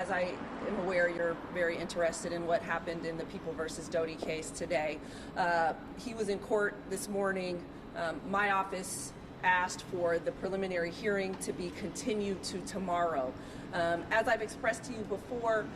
as I am aware, you're very interested in what happened in the People versus Doty case today. He was in court this morning. My office asked for the preliminary hearing to be continued to tomorrow. As I've expressed to you before,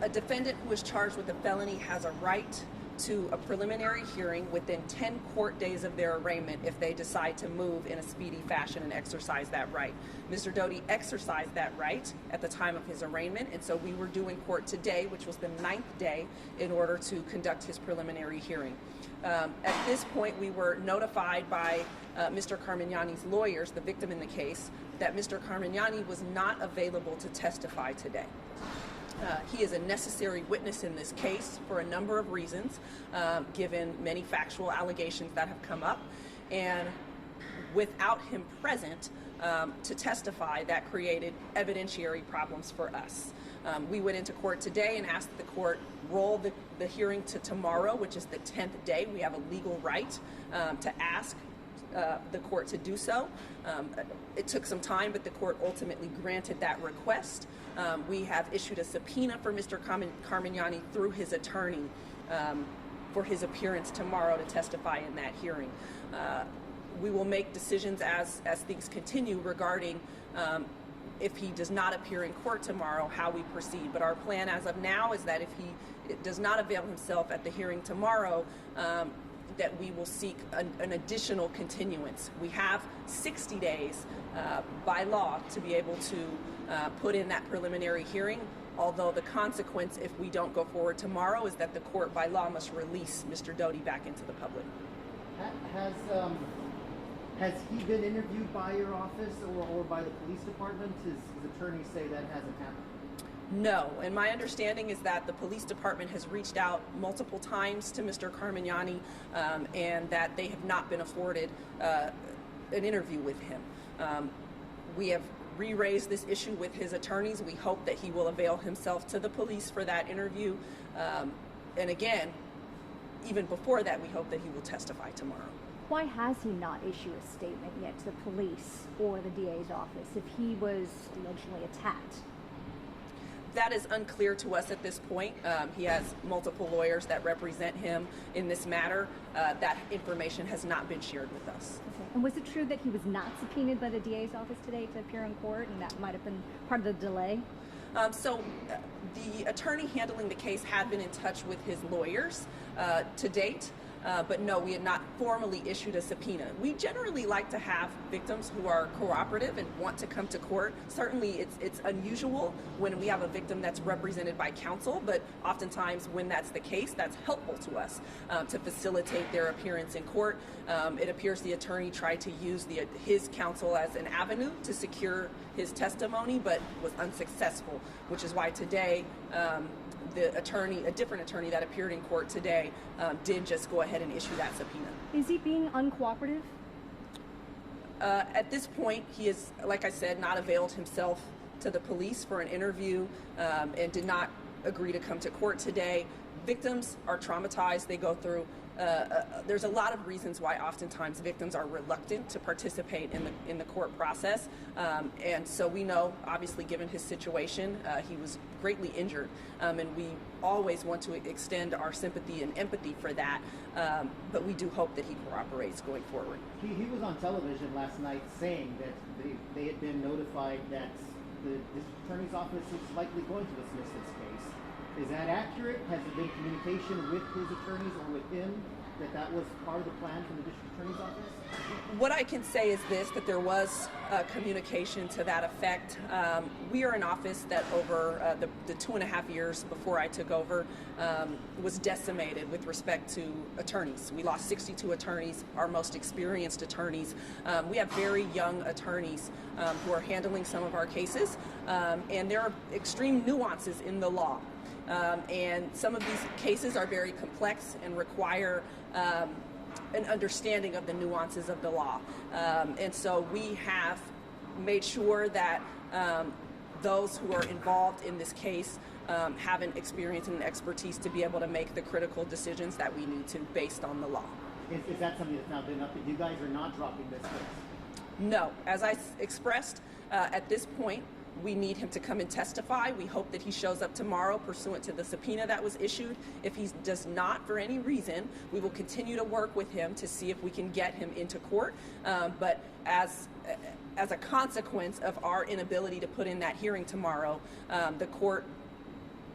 a defendant who is charged with a felony has a right to a preliminary hearing within 10 court days of their arraignment if they decide to move in a speedy fashion and exercise that right. Mr. Doty exercised that right at the time of his arraignment, and so we were due in court today, which was the 9th day, in order to conduct his preliminary hearing. At this point, we were notified by Mr. Carmignani's lawyers, the victim in the case, that Mr. Carmignani was not available to testify today. He is a necessary witness in this case for a number of reasons, given many factual allegations that have come up. And without him present to testify, that created evidentiary problems for us. We went into court today and asked the court roll the hearing to tomorrow, which is the 10th day. We have a legal right to ask the court to do so. It took some time, but the court ultimately granted that request. We have issued a subpoena for Mr. Carmignani through his attorney for his appearance tomorrow to testify in that hearing. We will make decisions as things continue regarding if he does not appear in court tomorrow, how we proceed. But our plan as of now is that if he does not avail himself at the hearing tomorrow, that we will seek an additional continuance. We have 60 days by law to be able to put in that preliminary hearing, although the consequence if we don't go forward tomorrow is that the court by law must release Mr. Doty back into the public. Has he been interviewed by your office or by the police department? His attorneys say that hasn't happened. No, and my understanding is that the police department has reached out multiple times to Mr. Carmignani and that they have not been afforded an interview with him. We have re-raised this issue with his attorneys. We hope that he will avail himself to the police for that interview. And again, even before that, we hope that he will testify tomorrow. Why has he not issued a statement yet to the police or the DA's office if he was allegedly attacked? That is unclear to us at this point. He has multiple lawyers that represent him in this matter. That information has not been shared with us. Okay. And was it true that he was not subpoenaed by the DA's office today to appear in court, and that might have been part of the delay? The attorney handling the case had been in touch with his lawyers to date. But no, we had not formally issued a subpoena. We generally like to have victims who are cooperative and want to come to court. Certainly it's unusual when we have a victim that's represented by counsel, but oftentimes when that's the case, that's helpful to us to facilitate their appearance in court. It appears the attorney tried to use his counsel as an avenue to secure his testimony, but was unsuccessful, which is why today the attorney, a different attorney that appeared in court today, did just go ahead and issue that subpoena. Is he being uncooperative? At this point, he is, like I said, not availed himself to the police for an interview and did not agree to come to court today. Victims are traumatized. They go through there's a lot of reasons why oftentimes victims are reluctant to participate in the court process, and so we know, obviously, given his situation, he was greatly injured, and we always want to extend our sympathy and empathy for that, but we do hope that he cooperates going forward. He was on television last night saying that they had been notified that the district attorney's office is likely going to dismiss this case. Is that accurate? Has there been communication with his attorneys or with him that was part of the plan from the district attorney's office? What I can say is this, that there was communication to that effect. We are an office that over the 2.5 years before I took over was decimated with respect to attorneys. We lost 62 attorneys, our most experienced attorneys. We have very young attorneys who are handling some of our cases, and there are extreme nuances in the law. And some of these cases are very complex and require an understanding of the nuances of the law. And so we have made sure that those who are involved in this case have an experience and an expertise to be able to make the critical decisions that we need to based on the law. Is that something that's now been up? You guys are not dropping this case? No. As I expressed, at this point, We need him to come and testify. We hope that he shows up tomorrow pursuant to the subpoena that was issued. If he does not, for any reason, we will continue to work with him to see if we can get him into court. But as a consequence of our inability to put in that hearing tomorrow, the court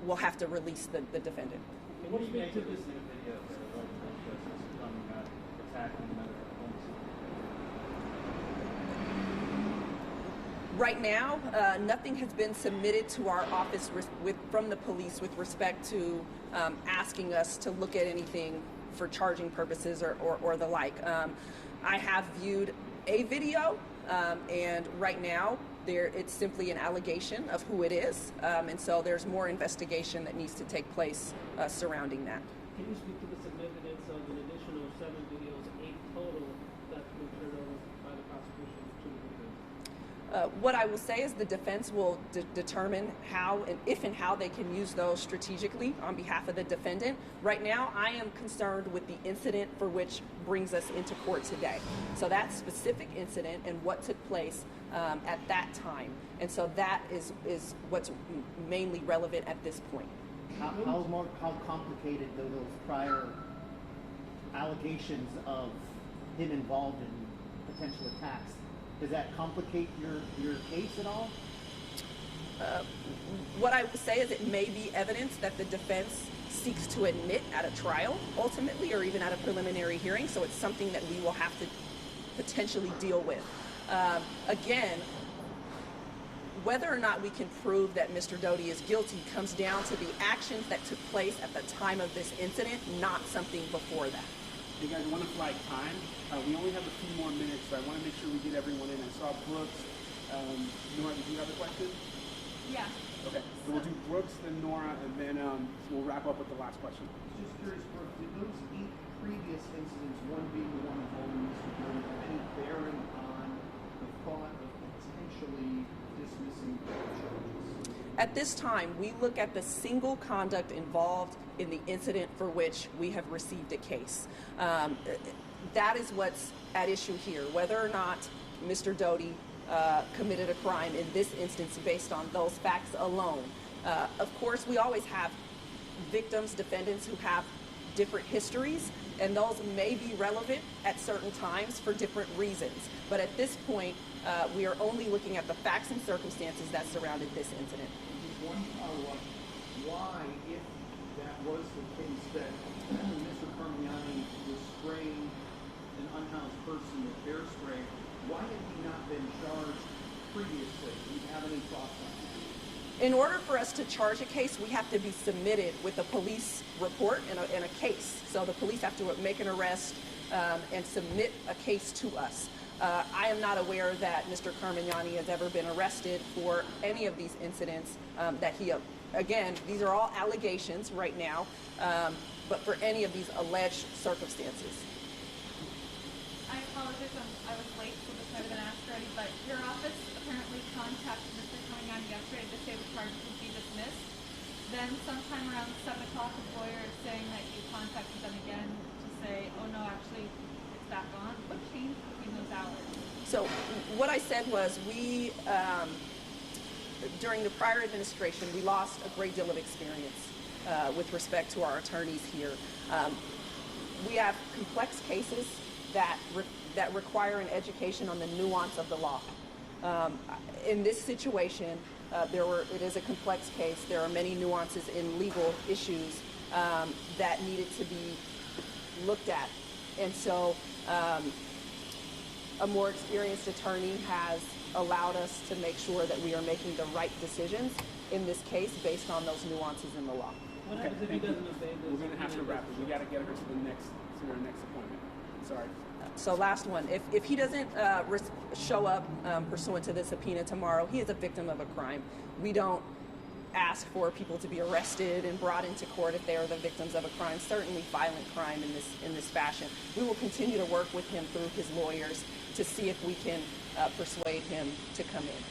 will have to release the defendant. What do you make of this new video that Justice Carmignani attacking another Right now, nothing has been submitted to our office from the police with respect to asking us to look at anything for charging purposes or the like. I have viewed a video, and right now it's simply an allegation of who it is, and so there's more investigation that needs to take place surrounding that. Can you speak to the significance of an additional 7 videos, 8 total, that's been turned over by the prosecution to the defense? What I will say is the defense will determine how and if and how they can use those strategically on behalf of the defendant. Right now, I am concerned with the incident for which brings us into court today. So that specific incident and what took place at that time. And so that is what's mainly relevant at this point. How complicated though those prior allegations of him involved in potential attacks? Does that complicate your case at all? What I will say is it may be evidence that the defense seeks to admit at a trial, ultimately, or even at a preliminary hearing. So it's something that we will have to potentially deal with. Again, whether or not we can prove that Mr. Doty is guilty comes down to the actions that took place at the time of this incident, not something before that. Hey guys, I want to flag time. We only have a few more minutes, so I want to make sure we get everyone in. I saw Brooks. Nora, did you have a question? Yeah. Okay, so we'll do Brooks, then Nora, and then we'll wrap up with the last question. Just curious, Brooke, did those 8 previous incidents, one being the one involving Mr. Doty, have any bearing on the thought of potentially dismissing the charges? At this time, we look at the single conduct involved in the incident for which we have received a case. That is what's at issue here, whether or not Mr. Doty committed a crime in this instance based on those facts alone. Of course, we always have victims, defendants who have different histories, and those may be relevant at certain times for different reasons. But at this point, we are only looking at the facts and circumstances that surrounded this incident. Just one follow-up. Why, if that was the case, that Mr. Carmignani was spraying an unhoused person with bear spray, why had he not been charged previously? Do you have any thoughts on that? In order for us to charge a case, we have to be submitted with a police report and a case. So the police have to make an arrest and submit a case to us. I am not aware that Mr. Carmignani has ever been arrested for any of these incidents that he, again, these are all allegations right now, but for any of these alleged circumstances. I apologize, I was late, so this might have been asked already, but your office apparently contacted Mr. Carmignani yesterday to say the charges would be dismissed. Then sometime around 7 o'clock, his lawyer is saying that you contacted them again to say, oh no, actually, it's back on. What changed between those hours? So what I said was we, during the prior administration, we lost a great deal of experience with respect to our attorneys here. We have complex cases that require an education on the nuance of the law. In this situation, it is a complex case. There are many nuances in legal issues that needed to be looked at. And so a more experienced attorney has allowed us to make sure that we are making the right decisions in this case based on those nuances in the law. What happens if he doesn't obey this? We're going to have to wrap it. We got to get her to her next appointment. Sorry. So last one, if he doesn't show up pursuant to the subpoena tomorrow, he is a victim of a crime. We don't ask for people to be arrested and brought into court if they are the victims of a crime, certainly violent crime in this fashion. We will continue to work with him through his lawyers to see if we can persuade him to come in.